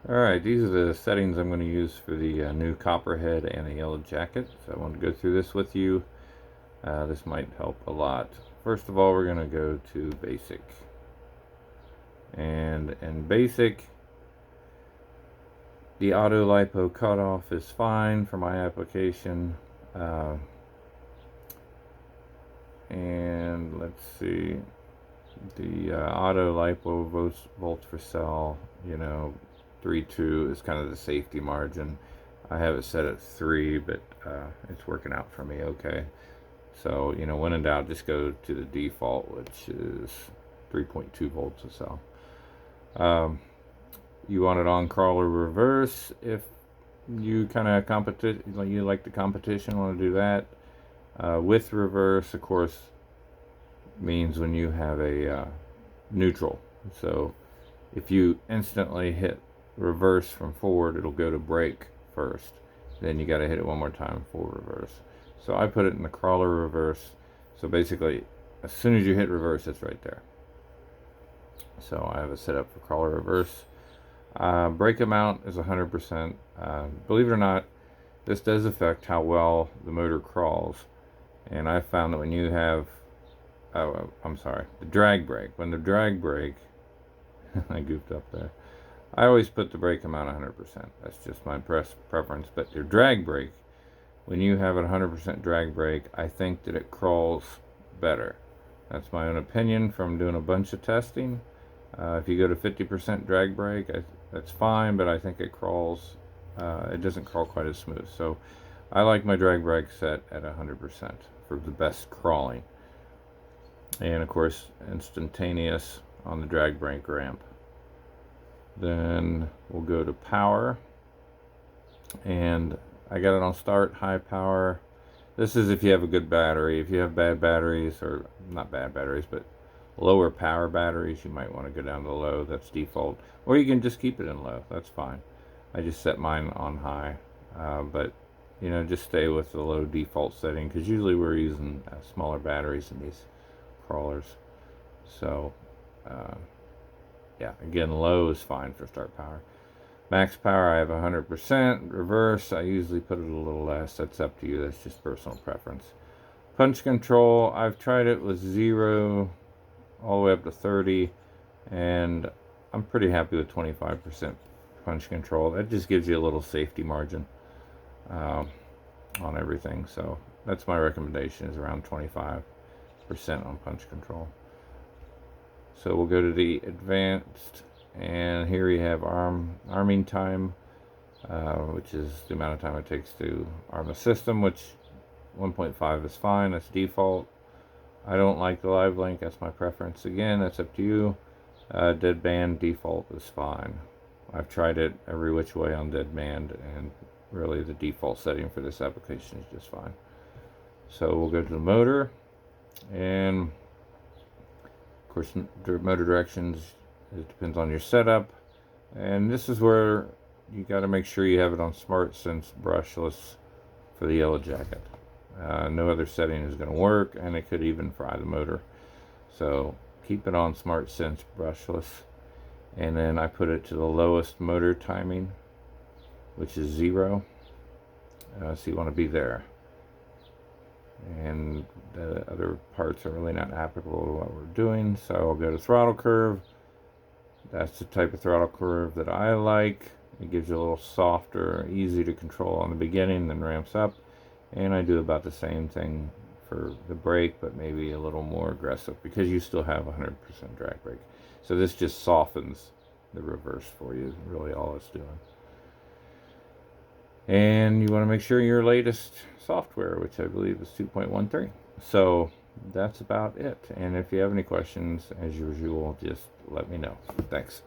Alright, these are the settings I'm going to use for the new Copperhead and a Yellowjacket. So I want to go through this with you. This might help a lot. First of all, we're going to go to Basic. And in Basic, the auto lipo cutoff is fine for my application. And let's see, the auto lipo volts per cell, 3.2 is kind of the safety margin. I have it set at 3, but it's working out for me okay. So, when in doubt, just go to the default, which is 3.2 volts a cell. You want it on crawler reverse if you kind of you like the competition, want to do that. With reverse, of course, means when you have a neutral. So if you instantly hit reverse from forward, it'll go to brake first. Then you got to hit it one more time for reverse. So I put it in the crawler reverse. So basically, as soon as you hit reverse, it's right there. So I have it set up for crawler reverse. Brake amount is 100%. Believe it or not, this does affect how well the motor crawls. And I found that when you have, the drag brake. When the drag brake, I goofed up there. I always put the brake amount 100%. That's just my preference. But your drag brake, when you have a 100% drag brake, I think that it crawls better. That's my own opinion from doing a bunch of testing. If you go to 50% drag brake, that's fine, but I think it crawls, it doesn't crawl quite as smooth. So I like my drag brake set at 100% for the best crawling. And of course, instantaneous on the drag brake ramp. Then we'll go to power, and I got it on start, high power. This is if you have a good battery. If you have bad batteries, or not bad batteries, but lower power batteries, you might want to go down to low. That's default. Or you can just keep it in low. That's fine. I just set mine on high. But, just stay with the low default setting, because usually we're using smaller batteries in these crawlers. So, yeah, again, low is fine for start power. Max power, I have 100%. Reverse, I usually put it a little less. That's up to you. That's just personal preference. Punch control, I've tried it with 0 all the way up to 30, and I'm pretty happy with 25% punch control. That just gives you a little safety margin on everything. So that's my recommendation, is around 25% on punch control. So we'll go to the advanced, and here we have arming time, which is the amount of time it takes to arm a system, which 1.5 is fine. That's default. I don't like the live link. That's my preference. Again, that's up to you. Deadband default is fine. I've tried it every which way on Deadband, and really the default setting for this application is just fine. So we'll go to the motor, and of course, motor directions, it depends on your setup. And this is where you got to make sure you have it on Smart Sense brushless for the Yellowjacket. No other setting is going to work, and it could even fry the motor. So keep it on Smart Sense brushless. And then I put it to the lowest motor timing, which is 0. So you want to be there. And the other parts are really not applicable to what we're doing. So I'll go to throttle curve. That's the type of throttle curve that I like. It gives you a little softer, easy to control on the beginning, then ramps up. And I do about the same thing for the brake, but maybe a little more aggressive, because you still have 100% drag brake. So this just softens the reverse for you, really all it's doing. And you want to make sure your latest software, which I believe is 2.13. So that's about it. And if you have any questions, as usual, just let me know. Thanks.